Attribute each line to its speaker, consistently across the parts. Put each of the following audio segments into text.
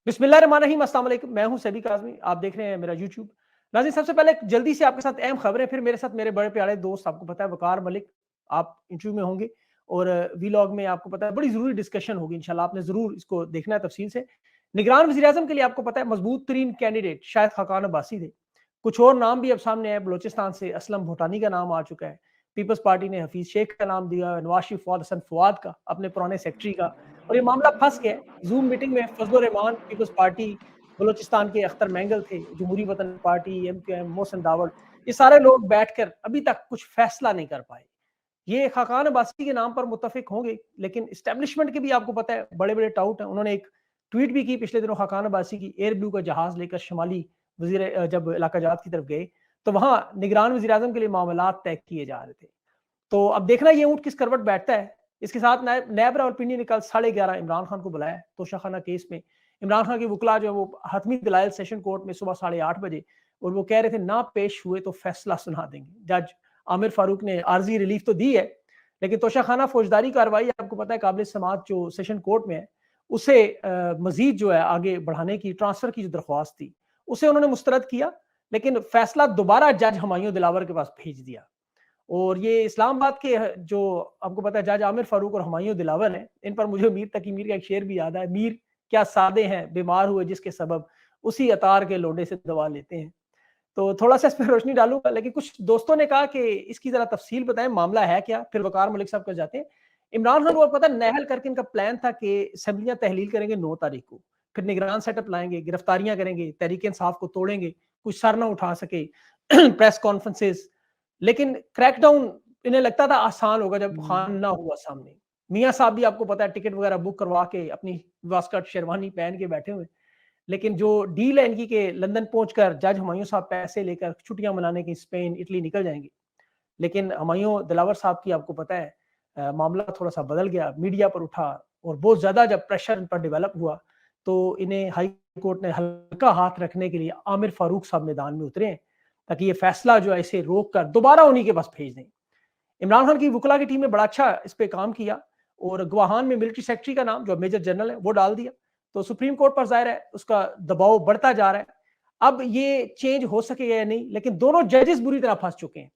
Speaker 1: बिस्मिल्लाहिर्रहमानिर्रहीम, अस्सलाम वालेकुम। मैं हूं सैदी काज़मी, आप देख रहे हैं मेरा यूट्यूब। नाज़रीन, सबसे पहले जल्दी से आपके साथ अहम खबर है, फिर मेरे साथ मेरे बड़े प्यारे दोस्त, आपको पता है वकार मलिक, आप इंटरव्यू में होंगे और वीलॉग में आपको पता है बड़ी ज़रूरी डिस्कशन होगी इंशाल्लाह, आपने ज़रूर इसको देखना है तफसील से। निगरान वज़ीर-ए-आज़म के लिए आपको पता है मजबूत तरीन कैंडिडेट शायद खाकान अब्बासी थे। कुछ और नाम भी अब सामने आए, बलोचिस्तान से असलम भूटानी का नाम आ चुका है, पीपल्स पार्टी ने हफीज़ शेख का नाम दिया, नवाज शरीफ फवाद हसन फवाद का, अपने पुराने सेक्रेटरी का, और ये मामला फंस गया है। ज़ूम मीटिंग में फजल रहमान पीपल्स पार्टी, बलूचिस्तान के अख्तर मैंगल थे, जमहूरी वतन पार्टी, एमक्यूएम, मोहसिन दावड़, ये सारे लोग बैठकर अभी तक कुछ फैसला नहीं कर पाए। ये खाकान अब्बासी के नाम पर मुत्तफिक होंगे, लेकिन इस्टेब्लिशमेंट के भी आपको पता है बड़े-बड़े टाउट हैं। उन्होंने एक ट्वीट भी की पिछले दिनों खाकान अब्बासी की, एयर ब्लू का जहाज़ लेकर शुमाली जब इलाका जात की तरफ गए, तो वहाँ निगरान वज़ीर-ए-आज़म के लिए मामलात तय किए जा रहे थे। तो अब देखना ये ऊँट किस करवट बैठता है। इसके साथ नायब रावलपिंडी ने कल 11:30 इमरान खान को बुलाया तोशाखाना केस में। इमरान खान के वकील जो है वो हतमी दलाइल सेशन कोर्ट में सुबह 8:30 बजे, और वो कह रहे थे ना पेश हुए तो फैसला सुना देंगे। जज आमिर फारूक ने आर्जी रिलीफ तो दी है, लेकिन तोशाखाना फौजदारी कार्रवाई आपको पता है काबिल समात जो सेशन कोर्ट में है, उसे मजीद जो है आगे बढ़ाने की, ट्रांसफर की जो दरख्वास्त थी, उसे उन्होंने मुस्तरद किया, लेकिन फैसला दोबारा जज हुमायूं दिलावर के पास भेज दिया। और ये इस्लामाबाद के जो आपको पता है जज आमिर फारूक और हुमायूं दिलावर हैं, इन पर मुझे मीर तकी मीर का एक शेर भी याद है, मीर क्या सादे हैं बीमार हुए जिसके सबब उसी अतार के लोंडे से दवा लेते हैं। तो थोड़ा सा इस पर रोशनी डालूंगा, लेकिन कुछ दोस्तों ने कहा कि इसकी जरा तफसील बताएं, मामला है क्या, फिर वकार मलिक साहब कर जाते हैं। इमरान खान को पता नहल करके इनका प्लान था कि असम्बलियां तहलील करेंगे 9 तारीख को, फिर निगरान सेटअप लाएंगे, गिरफ्तारियां करेंगे, तहरीक इंसाफ को तोड़ेंगे, कुछ सर ना उठा सके प्रेस कॉन्फ्रेंसेस, लेकिन क्रैकडाउन इन्हें लगता था आसान होगा जब खान ना हुआ सामने। मियाँ साहब भी आपको पता है टिकट वगैरह बुक करवा के अपनी वास्कट शेरवानी पहन के बैठे हुए, लेकिन जो डील है इनकी के लंदन पहुंचकर जज हुमायूं साहब पैसे लेकर छुट्टियां मनाने की स्पेन इटली निकल जाएंगे। लेकिन हुमायूं दिलावर साहब की आपको पता है मामला थोड़ा सा बदल गया, मीडिया पर उठा, और बहुत ज्यादा जब प्रेशर इन पर डेवलप हुआ तो इन्हें हाई कोर्ट ने हल्का हाथ रखने के लिए आमिर फारूक साहब मैदान में उतरे हैं, ताकि ये फैसला जो है इसे रोक कर दोबारा उन्हीं के पास भेज दें। इमरान खान की वकला की टीम ने बड़ा अच्छा इस पे काम किया, और गवाहान में मिलिट्री सेक्रेटरी का नाम जो मेजर जनरल है वो डाल दिया। तो सुप्रीम कोर्ट पर जाहिर है उसका दबाव बढ़ता जा रहा है। अब ये चेंज हो सकेगा या नहीं, लेकिन दोनों जजेस बुरी तरह फंस चुके हैं।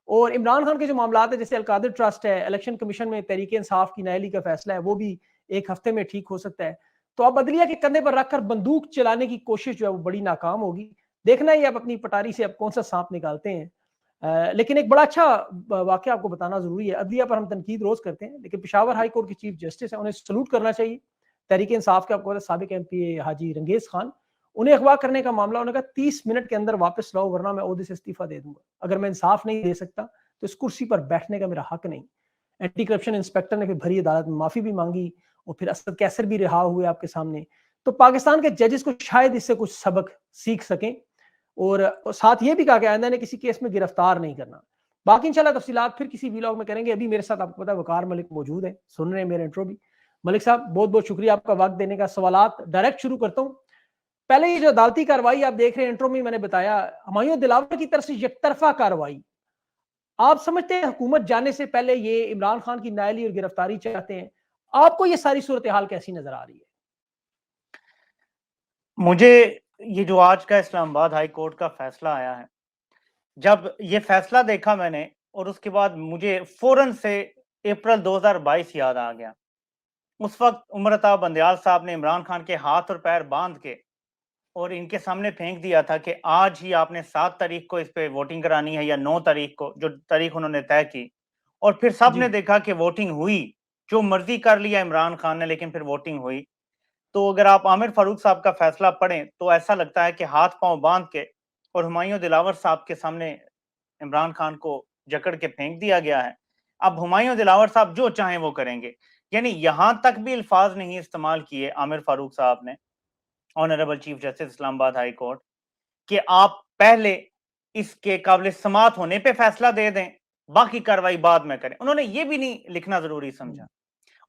Speaker 1: और इमरान खान के जो मामला है, जैसे अलकादिर ट्रस्ट है, इलेक्शन कमीशन में तहरीक इंसाफ की नायली का फैसला है, वो भी एक हफ्ते में ठीक हो सकता है। तो अब अदलिया के कंधे पर रखकर बंदूक चलाने की कोशिश जो है वो बड़ी नाकाम होगी। देखना ही अब अपनी पटारी से अब कौन सा सांप निकालते हैं। लेकिन एक बड़ा अच्छा वाकया आपको बताना जरूरी है। अदलिया पर हम तनकीद रोज करते हैं, लेकिन पेशावर हाई कोर्ट के चीफ जस्टिस है, उन्हें सलूट करना चाहिए। तहरीक इंसाफ के आपको साबिक MP हाजी रंगेज खान, उन्हें अगवा करने का मामला, उन्होंने कहा 30 मिनट के अंदर वापस लाओ, वरना मैं ओहदे से इस्तीफा दे दूंगा। अगर मैं इंसाफ नहीं दे सकता तो इस कुर्सी पर बैठने का मेरा हक नहीं। एंटी करप्शन इंस्पेक्टर ने फिर भरी अदालत में माफी भी मांगी, और फिर असद कैसर भी रिहा हुए आपके सामने। तो पाकिस्तान के जजेस को शायद इससे कुछ सबक सीख सकें, और साथ ये भी कहा कि आइंदा ने किसी केस में गिरफ्तार नहीं करना। बाकी इंशाल्लाह तफसीलात फिर किसी व्लॉग में करेंगे। अभी मेरे साथ आपको पता है वकार मलिक मौजूद है, सुन रहे हैं मेरे इंट्रो भी। मलिक साहब बहुत बहुत शुक्रिया आपका वक्त देने का। सवालात डायरेक्ट शुरू करता हूँ। पहले ये जो अदालती कार्रवाई आप देख रहे हैं, इंट्रो में मैंने बताया, हुमायूं दिलावर की तरफ से एकतरफा कार्रवाई, आप समझते हैं हुकूमत जाने से पहले ये इमरान खान की नायली और गिरफ्तारी चाहते हैं? आपको ये सारी सूरत हाल कैसी नजर आ रही है?
Speaker 2: मुझे ये जो आज का इस्लामाबाद हाई कोर्ट का फैसला आया है, जब ये फैसला देखा मैंने, और उसके बाद मुझे फौरन से अप्रैल 2022 याद आ गया। उस वक्त उमर अता बंदयाल साहब ने इमरान खान के हाथ और पैर बांध के और इनके सामने फेंक दिया था कि आज ही आपने 7 तारीख को इस पे वोटिंग करानी है या 9 तारीख को, जो तारीख उन्होंने तय की। और फिर सब ने
Speaker 1: जी,
Speaker 2: देखा कि वोटिंग हुई, जो मर्जी कर लिया इमरान खान ने, लेकिन फिर वोटिंग हुई। तो अगर आप आमिर फारूक साहब का फैसला पढ़ें तो ऐसा लगता है कि हाथ पांव बांध के और हुमायूं दिलावर साहब के सामने इमरान खान को जकड़ के फेंक दिया गया है। अब हुमायूं दिलावर साहब जो चाहें वो करेंगे। यानी यहां तक भी अल्फाज नहीं इस्तेमाल किए आमिर फारूक साहब ने, honourable chief justice Islamabad high court, कि आप पहले इसके काबिल समात होने पे फैसला दे दें, बाकी कार्रवाई बाद में करें। उन्होंने ये भी नहीं लिखना जरूरी समझा।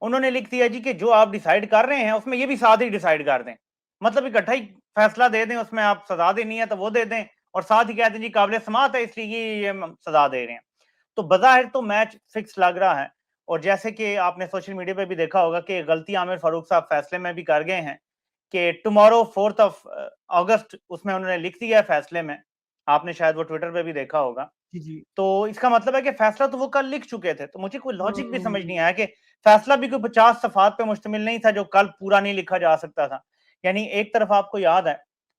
Speaker 2: उन्होंने लिख दिया जी कि जो आप डिसाइड कर रहे हैं उसमें ये भी साथ ही डिसाइड कर दें। मतलब इकट्ठा ही फैसला दे दें, उसमें आप सजा देनी है तो वो दे दें, और साथ ही कहते हैं जी काबिल समात है इसलिए ये सजा दे रहे हैं। तो बज़ाहिर तो मैच फिक्स लग रहा है। और जैसे कि आपने सोशल मीडिया पे भी देखा होगा कि गलती आमिर फारूक साहब फैसले में भी कर गए हैं कि टुमारो 4th ऑफ अगस्त उसमें उन्होंने लिख दिया है फैसले में, आपने शायद वो ट्विटर पे भी देखा होगा।
Speaker 1: जी, जी।
Speaker 2: तो इसका मतलब है कि फैसला तो वो कल लिख चुके थे, तो मुझे कोई लॉजिक भी समझ
Speaker 1: हुँ,
Speaker 2: नहीं आया कि फैसला भी कोई 50 सफ़ात पे मुश्तमिल नहीं था जो कल पूरा नहीं लिखा जा सकता था। यानी एक तरफ आपको याद है,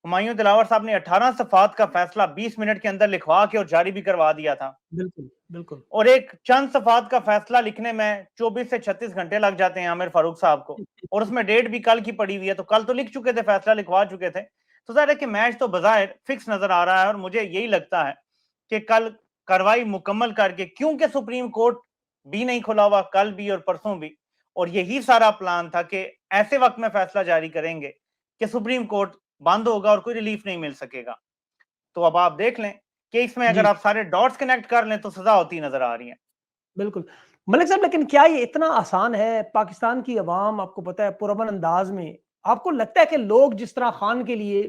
Speaker 2: हुमायूं दिलावर साहब ने 18 सफ़ात का फैसला 20 मिनट के अंदर लिखवा के और जारी भी करवा दिया था।
Speaker 1: बिल्कुल, बिल्कुल।
Speaker 2: और एक चंद सफ़ात का फैसला लिखने में 24 से 36 घंटे लग जाते हैं आमिर फारूक साहब को, और उसमें डेट भी कल की पड़ी हुई है, तो कल तो लिख चुके थे, फैसला लिखवा चुके थे। तो ज़ाहिर है कि मैच तो बज़ाहिर फिक्स नज़र आ रहा है, और मुझे यही लगता है कि कल कार्रवाई मुकम्मल करके, क्योंकि सुप्रीम कोर्ट भी नहीं खुला हुआ कल भी और परसों भी, और यही सारा प्लान था कि ऐसे वक्त में फैसला जारी करेंगे कि सुप्रीम कोर्ट बंद होगा और कोई रिलीफ नहीं मिल सकेगा। तो अब आप देख लें कि इसमें अगर
Speaker 1: जी,
Speaker 2: आप सारे डॉट्स कनेक्ट कर लें तो सजा होती नजर आ रही है।
Speaker 1: बिल्कुल। मलिक साहब, लेकिन क्या ये इतना आसान है? पाकिस्तान की अवाम आपको पता है पुरअमन अंदाज़ में, आपको लगता है कि लोग जिस तरह खान के लिए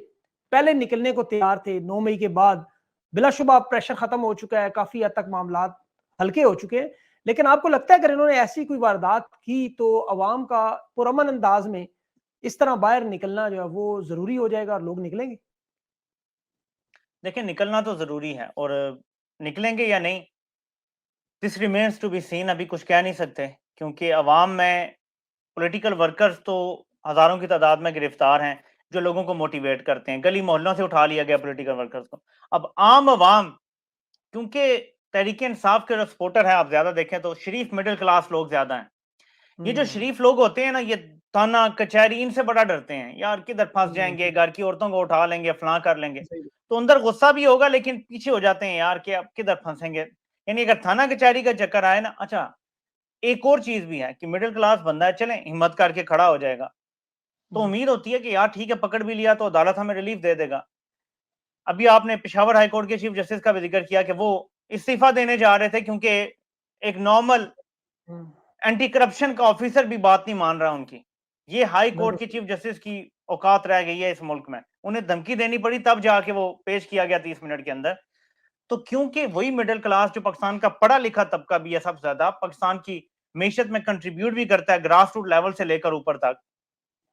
Speaker 1: पहले निकलने को तैयार थे 9 मई के बाद, बिलाशुबा प्रेशर खत्म हो चुका है, काफ़ी हद तक मामलात हल्के हो चुके हैं। लेकिन आपको लगता है अगर इन्होंने ऐसी कोई वारदात की तो अवाम का पुरअमन अंदाज़ में इस तरह बाहर निकलना जो है वो ज़रूरी हो जाएगा और लोग निकलेंगे?
Speaker 2: देखिए, निकलना तो जरूरी है, और निकलेंगे या नहीं, this remains to be seen. अभी कुछ कह नहीं सकते, क्योंकि अवाम में पॉलिटिकल वर्कर्स तो हजारों की तादाद में गिरफ्तार हैं जो लोगों को मोटिवेट करते हैं। गली मोहल्लों से उठा लिया गया पॉलिटिकल वर्कर्स को। अब आम अवाम, क्योंकि तहरीक इंसाफ के जो सपोर्टर है, आप ज्यादा देखें तो शरीफ मिडिल क्लास लोग ज्यादा हैं। ये जो
Speaker 1: हुँ,
Speaker 2: शरीफ लोग होते हैं ना, ये थाना कचहरी इनसे बड़ा डरते हैं यार, किधर फंस
Speaker 1: हुँ,
Speaker 2: जाएंगे, घर की औरतों को उठा लेंगे, फलां कर लेंगे।
Speaker 1: सही।
Speaker 2: तो अंदर गुस्सा भी होगा, लेकिन पीछे हो जाते हैं यार कि अब किधर फंसेंगे। यानी अगर थाना कचहरी का चक्कर आए ना, अच्छा, एक और चीज भी है कि मिडिल क्लास बंदा है, चले हिम्मत करके खड़ा हो जाएगा, तो
Speaker 1: हुँ,
Speaker 2: उम्मीद होती है कि यार ठीक है, पकड़ भी लिया तो अदालत हमें रिलीफ दे देगा। अभी आपने पेशावर हाई कोर्ट के चीफ जस्टिस का भी जिक्र किया कि वो इस्तीफा देने जा रहे थे, क्योंकि एक नॉर्मल
Speaker 1: हुँ,
Speaker 2: एंटी करप्शन का ऑफिसर भी बात नहीं मान रहा उनकी। ये हाई कोर्ट
Speaker 1: बिल्कुल
Speaker 2: की
Speaker 1: सही।
Speaker 2: चीफ जस्टिस की औकात रह गई है इस मुल्क में। उन्हें धमकी देनी पड़ी, तब जाके वो पेश किया गया 30 मिनट के अंदर। तो क्योंकि वही मिडिल क्लास जो पाकिस्तान का पढ़ा लिखा तबका भी है, सबसे ज्यादा पाकिस्तान की मीशत में कंट्रीब्यूट भी करता है, ग्रास रूट लेवल से लेकर ऊपर तक,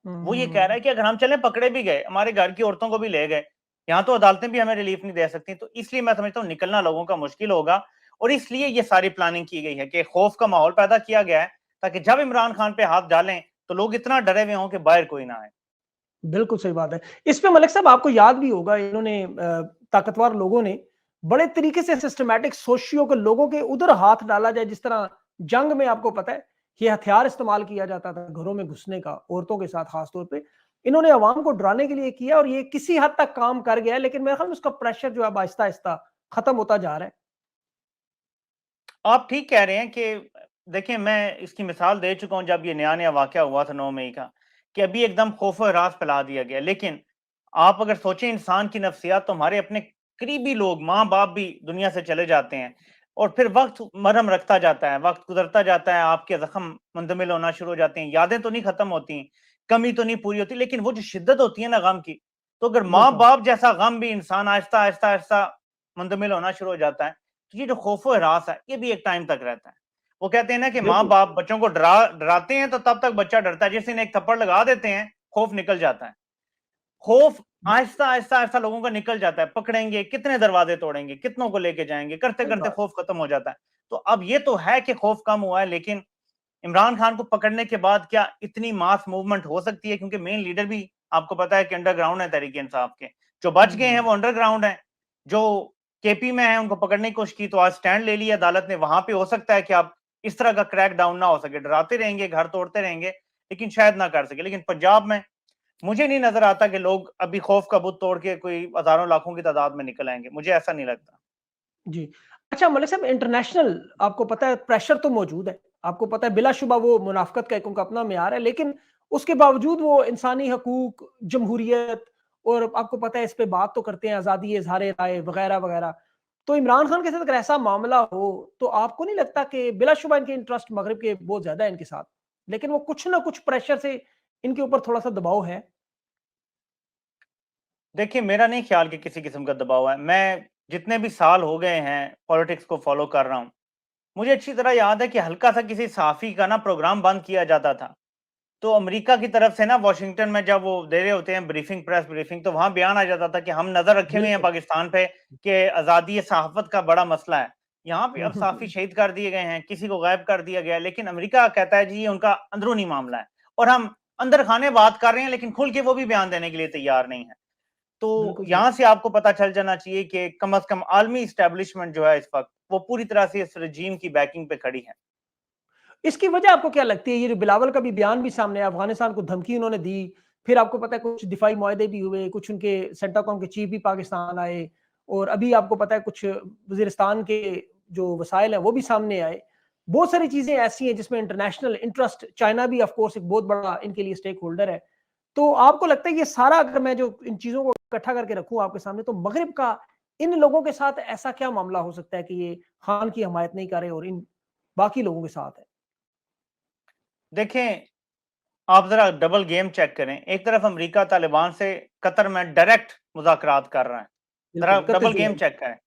Speaker 1: हुँ,
Speaker 2: वो ये
Speaker 1: हुँ,
Speaker 2: कह रहा
Speaker 1: हुँ।
Speaker 2: है कि अगर हम चले, पकड़े भी गए, हमारे घर की औरतों को भी ले गए, यहाँ तो अदालतें भी हमें रिलीफ नहीं दे सकती। तो इसलिए मैं समझता हूँ निकलना लोगों का मुश्किल होगा, और इसलिए ये सारी प्लानिंग की गई है कि खौफ का माहौल पैदा किया गया है, ताकि जब इमरान खान पे हाथ डालें तो लोग इतना डरे हुए हों कि बाहर कोई ना आए।
Speaker 1: बिल्कुल सही बात है। इस पे मलिक साहब आपको याद भी होगा इन्होंने ताकतवर लोगों ने बड़े तरीके से सिस्टमैटिक सोचियो के लोगों के उधर हाथ डाला जाए, जिस तरह जंग में आपको पता है ये हथियार इस्तेमाल किया जाता था घरों में घुसने का, औरतों के साथ खास तौर पे। इन्होंने अवाम को डराने के लिए किया और ये किसी हद तक काम कर गया है, लेकिन मेरे ख्याल में उसका प्रेशर जो है अब आहिस्ता-आहिस्ता खत्म होता जा रहा है।
Speaker 2: आप ठीक कह रहे हैं कि देखिए, मैं इसकी मिसाल दे चुका हूं जब ये नया नया वाकया हुआ था 9 मई का, कि अभी एकदम खौफ और हरास फैला दिया गया। लेकिन आप अगर सोचें, इंसान की नफ्सियात, तो हमारे अपने करीबी लोग, माँ बाप भी दुनिया से चले जाते हैं, और फिर वक्त मरहम रखता जाता है, वक्त गुजरता जाता है, आपके जख्म मुंदमिल होना शुरू हो जाते हैं, यादें तो नहीं खत्म होती, कमी तो नहीं पूरी होती, लेकिन वो जो शिद्दत होती है ना गम की, तो अगर माँ
Speaker 1: बिल्कुल,
Speaker 2: बाप जैसा गम भी इंसान आहिस्ता आहिस्ता आहिस्ता मुंदमिल होना शुरू हो जाता है, तो ये जो खौफ हरास है, ये भी एक टाइम तक रहता है। वो कहते हैं ना कि माँ
Speaker 1: बिल्कुल।
Speaker 2: बाप बच्चों को डराते हैं तो तब तक बच्चा डरता है, जिस दिन एक थप्पड़ लगा देते हैं खौफ निकल जाता है। खौफ आहिस्ता आहिस्ता आहिस्ता लोगों का निकल जाता है, पकड़ेंगे, कितने दरवाजे तोड़ेंगे, कितनों को लेके जाएंगे, करते
Speaker 1: सही
Speaker 2: करते
Speaker 1: बात।
Speaker 2: खौफ खत्म हो जाता है। तो अब ये तो है कि खौफ कम हुआ है, लेकिन इमरान खान को पकड़ने के बाद क्या इतनी मास मूवमेंट हो सकती है? क्योंकि मेन लीडर भी आपको पता है कि अंडरग्राउंड है तहरीक इंसाफ के। जो बच गए हैं
Speaker 1: हुँ,
Speaker 2: वो अंडरग्राउंड है, जो केपी में है उनको पकड़ने की कोशिश की तो आज स्टैंड ले लिया अदालत ने। वहां पे हो सकता है कि अब इस तरह का क्रैक डाउन ना हो सके, डराते रहेंगे, घर तोड़ते रहेंगे, लेकिन शायद ना कर सके। लेकिन पंजाब में मुझे नहीं नजर आता कि लोग अभी खौफ का बुत तोड़ के कोई हजारों लाखों की तादाद में निकल आएंगे, मुझे ऐसा नहीं लगता।
Speaker 1: जी। अच्छा मलिक साहब, इंटरनेशनल आपको पता है प्रेशर तो मौजूद है। आपको पता है बिलाशुबा वो मुनाफ़िकत का एक उनका अपना मेयार है, लेकिन उसके बावजूद वो इंसानी हकूक, जमहूरियत और आपको पता है इस पे बात तो करते हैं, आज़ादी इज़हार राय वग़ैरह-वग़ैरह। तो इमरान खान के साथ अगर ऐसा मामला हो, तो आपको नहीं लगता कि बिलाशुबा इनके इंटरेस्ट मग़रिब के बहुत ज़्यादा है इनके साथ, लेकिन वो कुछ ना कुछ प्रेशर से इनके ऊपर थोड़ा-सा दबाव है?
Speaker 2: देखिए, मेरा नहीं ख्याल कि किसी किस्म का दबाव है। मैं जितने भी साल हो गए हैं पॉलिटिक्स को फॉलो कर रहा हूँ, मुझे अच्छी तरह याद है कि हल्का सा किसी सहाफ़ी का ना प्रोग्राम बंद किया जाता था, तो अमेरिका की तरफ से ना वॉशिंगटन में जब वो दे रहे होते हैं ब्रीफिंग, प्रेस ब्रीफिंग, तो वहां बयान आ जाता था कि हम नजर रखे हुए हैं
Speaker 1: बिल्कुल।
Speaker 2: पाकिस्तान पे कि आजादी सहाफत का बड़ा मसला है। यहाँ पे अब साफी
Speaker 1: हम्म,
Speaker 2: शहीद कर दिए गए हैं, किसी को गायब कर दिया गया है, लेकिन अमेरिका कहता है जी ये उनका अंदरूनी मामला है और हम अंदर खाने बात कर रहे हैं, लेकिन खुल के वो भी बयान देने के लिए तैयार नहीं है। तो
Speaker 1: बिल्कुल सही।
Speaker 2: यहाँ से आपको पता चल जाना चाहिए कि कम अज कम आलमी इस्टेब्लिशमेंट जो है इस वक्त वो पूरी तरह से इस रजीम की बैकिंग पे खड़ी है।
Speaker 1: इसकी वजह आपको क्या लगती है? ये जो बिलावल का भी बयान भी सामने आया, अफगानिस्तान को धमकी उन्होंने दी, फिर आपको पता है कुछ दिफाई मुआहदे भी हुए, कुछ उनके सेंटाकॉम के चीफ भी पाकिस्तान आए, और अभी आपको पता है कुछ वजीरिस्तान के जो वसाइल हैं वो भी सामने आए। बहुत सारी चीजें ऐसी हैं जिसमें इंटरनेशनल इंटरेस्ट, चाइना भी ऑफ कोर्स एक बहुत बड़ा इनके लिए स्टेक होल्डर है। तो आपको लगता है ये सारा, अगर मैं जो इन चीजों को इकट्ठा करके रखूं आपके सामने, तो मगरिब का इन लोगों के साथ ऐसा क्या मामला हो सकता है कि ये खान की हमायत नहीं कर रहे और इन बाकी लोगों के साथ है?
Speaker 2: देखें, आप जरा डबल गेम चेक करें। एक तरफ अमेरिका तालिबान से कतर में डायरेक्ट मुज़ाकरात कर रहा है, जरा
Speaker 1: बिल्कुल, 31
Speaker 2: डबल गेम
Speaker 1: जुलाई।
Speaker 2: चेक करें।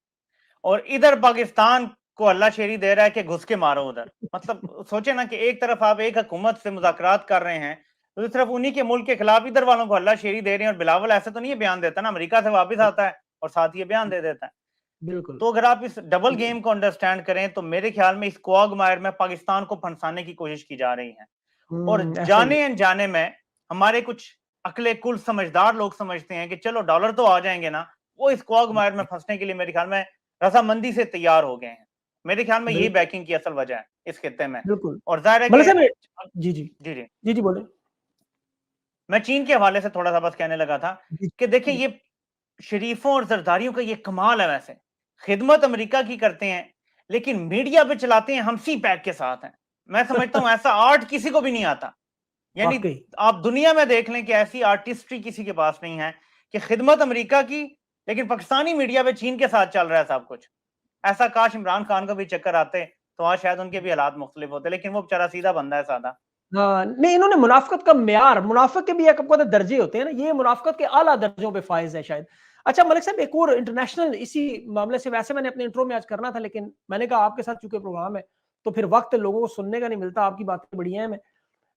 Speaker 2: और इधर पाकिस्तान को हल्लाशेरी दे रहा है कि घुस के मारो उधर। मतलब सोचे ना कि एक तरफ आप एक हुकूमत से मुज़ाकरात कर रहे हैं, दूसरी तरफ उन्हीं के मुल्क के खिलाफ इधर वालों को हल्लाशेरी दे रहे हैं। और बिलावल ऐसे तो नहीं है बयान देता ना, अमेरिका से वापस आता है और साथ ये बयान दे देता है।
Speaker 1: बिल्कुल।
Speaker 2: तो अगर आप इस डबल गेम को अंडरस्टैंड करें तो मेरे ख्याल में इस क्वागमायर में पाकिस्तान को फंसाने की कोशिश की जा रही है। और
Speaker 1: ऐसा ही है।
Speaker 2: जाने अनजाने में हमारे कुछ अकले कुल समझदार लोग समझते हैं कि चलो डॉलर तो आ जाएंगे ना, वो इस क्वागमायर में फंसने के लिए मेरे ख्याल में रजामंदी से तैयार हो गए हैं। मेरे ख्याल में यही
Speaker 1: बिल्कुल,
Speaker 2: बैकिंग की असल वजह है इस खित्ते में।
Speaker 1: बिल्कुल।
Speaker 2: और जाहिर है
Speaker 1: मलिक
Speaker 2: कि
Speaker 1: साहब जी, जी।
Speaker 2: जी जी,
Speaker 1: जी, जी, बोलें।
Speaker 2: मैं चीन के हवाले से थोड़ा सा बस कहने लगा था
Speaker 1: जी,
Speaker 2: कि देखिए
Speaker 1: जी।
Speaker 2: ये शरीफों और जरदारियों का ये कमाल है। वैसे खिदमत अमेरिका की करते हैं, लेकिन मीडिया पे चलाते हैं हम सी पैक के साथ हैं। मैं समझता हूं ऐसा आर्ट किसी को भी नहीं आता। यानी
Speaker 1: वाक़ई।
Speaker 2: आप दुनिया में देख लें कि ऐसी आर्टिस्ट्री किसी के पास नहीं है कि खिदमत अमेरिका की, लेकिन पाकिस्तानी मीडिया पे चीन के साथ चल रहा है सब कुछ। ऐसा काश इमरान खान को भी चक्कर आते तो आज शायद उनके भी हालात मुख्तलिफ होते, लेकिन वो बेचारा सीधा बंदा है, सादा।
Speaker 1: हाँ, नहीं, इन्होंने मुनाफ़िक़त का म्यार, मुनाफ़िक़ के भी एक आपको पता है दर्जे होते हैं ना, ये मुनाफ़िक़त के आला दर्जों पे फ़ाइज़ है शायद। अच्छा मलिक साहब, एक और इंटरनेशनल इसी मामले से, वैसे मैंने अपने इंट्रो में आज करना था, लेकिन मैंने कहा आपके साथ चूँकि प्रोग्राम है, तो फिर वक़्त लोगों को सुनने का नहीं मिलता, आपकी बातें बढ़िया हैं।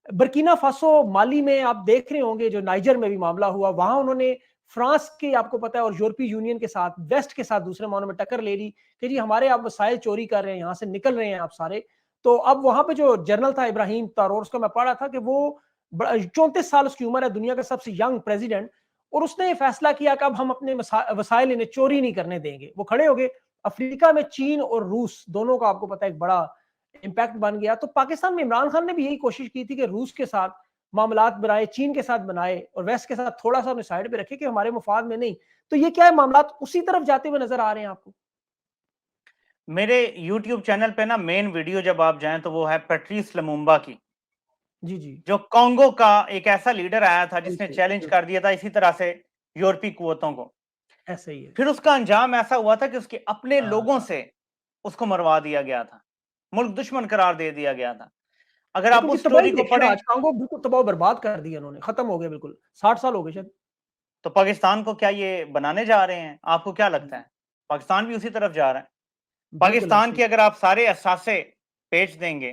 Speaker 1: बर्किना फासो, माली में आप देख रहे होंगे, जो नाइजर में भी मामला हुआ, वहां उन्होंने फ्रांस के, आपको पता है, और यूरोपीय यूनियन के साथ, वेस्ट के साथ दूसरे मामलों में टक्कर ले ली कि जी हमारे आप वसाइल चोरी कर रहे हैं, यहाँ से निकल रहे हैं आप सारे। तो अब वहां पे जो जनरल था इब्राहिम तारोर, उसका मैं पढ़ा था कि वो 34 साल उसकी उम्र है, दुनिया का सबसे यंग प्रेसिडेंट, और उसने ये फैसला किया कि अब हम अपने वसाइल इन्हें चोरी नहीं करने देंगे। वो खड़े हो गए। अफ्रीका में चीन और रूस दोनों का आपको पता है एक बड़ा इम्पैक्ट बन गया। तो पाकिस्तान में इमरान खान ने भी यही कोशिश की थी कि रूस के साथ मामलात बनाए, चीन के साथ बनाए, और वेस्ट के साथ थोड़ा सा अपने साइड पे रखे कि हमारे मुफाद में नहीं। तो ये क्या है, मामलात उसी तरफ जाते हुए नजर आ रहे हैं आपको?
Speaker 2: मेरे यूट्यूब चैनल पे ना मेन वीडियो जब आप जाएं तो वो है पेट्रीस लमुम्बा की,
Speaker 1: जी, जी।
Speaker 2: जो कॉन्गो का एक ऐसा लीडर आया था जिसने
Speaker 1: बिल्कुल,
Speaker 2: चैलेंज
Speaker 1: बिल्कुल।
Speaker 2: कर दिया था इसी तरह से यूरोपीय कुव्वतों को।
Speaker 1: ऐसा ही है।
Speaker 2: फिर उसका अंजाम ऐसा हुआ था कि उसके अपने लोगों
Speaker 1: हाँ।
Speaker 2: से उसको मरवा दिया गया था, मुल्क दुश्मन करार दे दिया गया था। अगर आप
Speaker 1: बिल्कुल, की
Speaker 2: उस
Speaker 1: तबाही
Speaker 2: स्टोरी को
Speaker 1: देखिए
Speaker 2: पढ़ें
Speaker 1: आज, कांगो बिल्कुल तबाह बर्बाद कर दिया उन्होंने, खत्म हो गया बिल्कुल। 60 साल हो गए शायद।
Speaker 2: तो पाकिस्तान को क्या ये बनाने जा रहे हैं? आपको क्या लगता है? पाकिस्तान भी उसी तरफ जा रहा है।
Speaker 1: बिल्कुल
Speaker 2: पाकिस्तान
Speaker 1: ऐसे ही।
Speaker 2: के अगर आप सारे असासे बेच देंगे,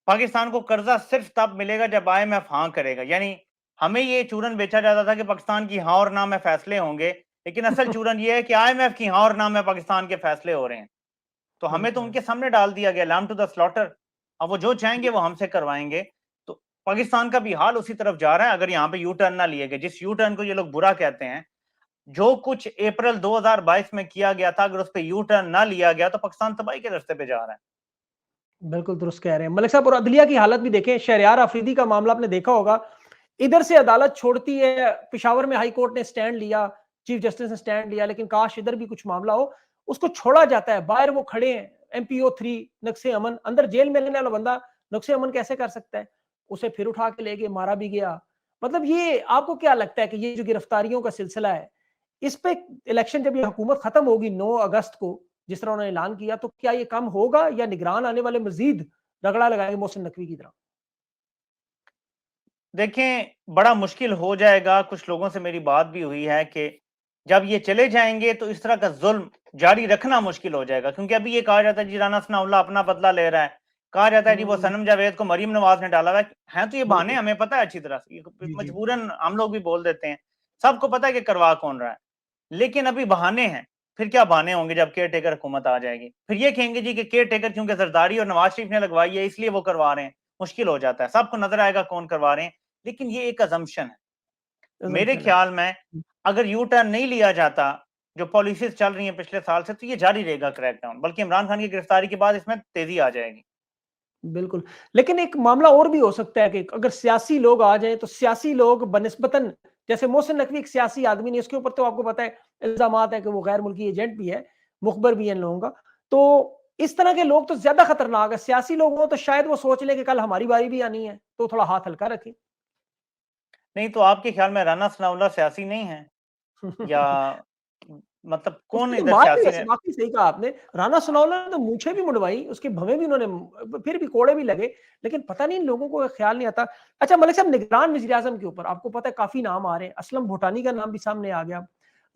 Speaker 2: पाकिस्तान को कर्जा सिर्फ तब मिलेगा जब आईएमएफ हाँ करेगा। यानी हमें ये चूरन बेचा जाता था कि पाकिस्तान की हाँ और ना में फैसले होंगे, लेकिन असल चूरन ये है कि आईएमएफ की हाँ और ना में पाकिस्तान के फैसले हो रहे हैं। तो हमें तो
Speaker 1: बिल्कुल।
Speaker 2: उनके सामने डाल दिया गया, लैम टू द स्लॉटर। अब वो जो चाहेंगे वो हमसे करवाएंगे। तो पाकिस्तान का भी हाल उसी तरफ जा रहा है अगर यहाँ पे यू टर्न ना लिए गए। जिस यू टर्न को ये लोग बुरा कहते हैं, जो कुछ अप्रैल 2022 में किया गया था, अगर उस पर यू टर्न ना लिया गया तो पाकिस्तान तबाही के रास्ते पे जा रहा है।
Speaker 1: बिल्कुल दुरुस्त कह रहे हैं मलिक साहब। और अदलिया की हालत भी देखें, शहरयार अफरीदी का मामला आपने देखा होगा, इधर से अदालत छोड़ती है, पिशावर में हाई कोर्ट ने स्टैंड लिया, चीफ जस्टिस ने स्टैंड लिया, लेकिन काश इधर भी कुछ मामला हो, उसको छोड़ा जाता है। बाहर वो खड़े हैं, MPO 3 नक्शे अमन, अंदर जेल में रहने वाला बंदा नक्शे अमन कैसे कर सकता है? उसे फिर उठा के ले गए, मारा भी गया। मतलब ये आपको क्या लगता है कि ये जो गिरफ्तारियों का सिलसिला है, इस पे इलेक्शन, जब ये हुकूमत खत्म होगी 9 अगस्त को, जिस तरह उन्होंने ऐलान किया, तो क्या ये कम होगा या निगरान आने वाले मजीद रगड़ा लगाएंगे मोहसिन नकवी की तरह?
Speaker 2: देखें, बड़ा मुश्किल हो जाएगा। कुछ लोगों से मेरी बात भी हुई है कि जब ये चले जाएंगे तो इस तरह का जुल्म जारी रखना मुश्किल हो जाएगा, क्योंकि अभी ये कहा जाता है जी राना सनाउल्लाह अपना बदला ले रहा है, कहा जाता है जी वो सनम जावेद को मरीम नवाज ने डाला हुआ है, तो ये बहाने
Speaker 1: बिल्कुल।
Speaker 2: हमें पता है अच्छी तरह से,
Speaker 1: जी, जी।
Speaker 2: मजबूरन हम लोग भी बोल देते हैं, सबको पता है कि करवा कौन रहा है, लेकिन अभी बहाने हैं। फिर क्या बहाने होंगे जब केयर टेकर हुकूमत आ जाएगी, फिर ये कहेंगे जी कि केयर टेकर क्योंकि जरदारी और नवाज शरीफ ने लगवाई है इसलिए वो करवा रहे हैं। मुश्किल हो जाता है, सबको नजर आएगा कौन करवा रहे हैं, लेकिन ये एक अजम्पशन है। मेरे
Speaker 1: assumption है।
Speaker 2: ख्याल में अगर यू टर्न नहीं लिया जाता, जो पॉलिसीज चल रही हैं पिछले साल से, तो ये जारी रहेगा क्रैकडाउन, बल्कि इमरान खान की गिरफ्तारी के बाद इसमें तेजी आ जाएगी।
Speaker 1: बिल्कुल। लेकिन एक मामला और भी हो सकता है कि अगर सियासी लोग आ जाएँ, तो सियासी लोग बनिस्बतन, जैसे मोहसिन नकवी एक सियासी आदमी नहीं, उसके ऊपर तो आपको पता है इल्ज़ामात है कि वो गैर मुल्की एजेंट भी है, मुखबर भी है इन लोगों का। तो इस तरह के लोग तो ज़्यादा खतरनाक है। सियासी लोग हों तो शायद वो सोच लें कि कल हमारी बारी भी आनी है, तो थोड़ा हाथ हल्का रखें।
Speaker 2: नहीं तो आपके ख्याल में राना सनाउल्लाह सियासी नहीं है, या मतलब कौन
Speaker 1: उसकी तो
Speaker 2: इधर
Speaker 1: बात भी
Speaker 2: सियासी
Speaker 1: वैसे
Speaker 2: ने?
Speaker 1: वाक़ई सही कहा आपने। राना सनाउल्लाह ने तो मूंछें भी मुड़वाई, उसके भवें भी उन्होंने फिर भी कोड़े भी लगे, लेकिन पता नहीं इन लोगों को ख़्याल नहीं आता। अच्छा मलिक साहब, निगरान वज़ीर-ए-आज़म के ऊपर आपको पता है काफ़ी नाम आ रहे हैं। असलम भूटानी का नाम भी सामने आ गया।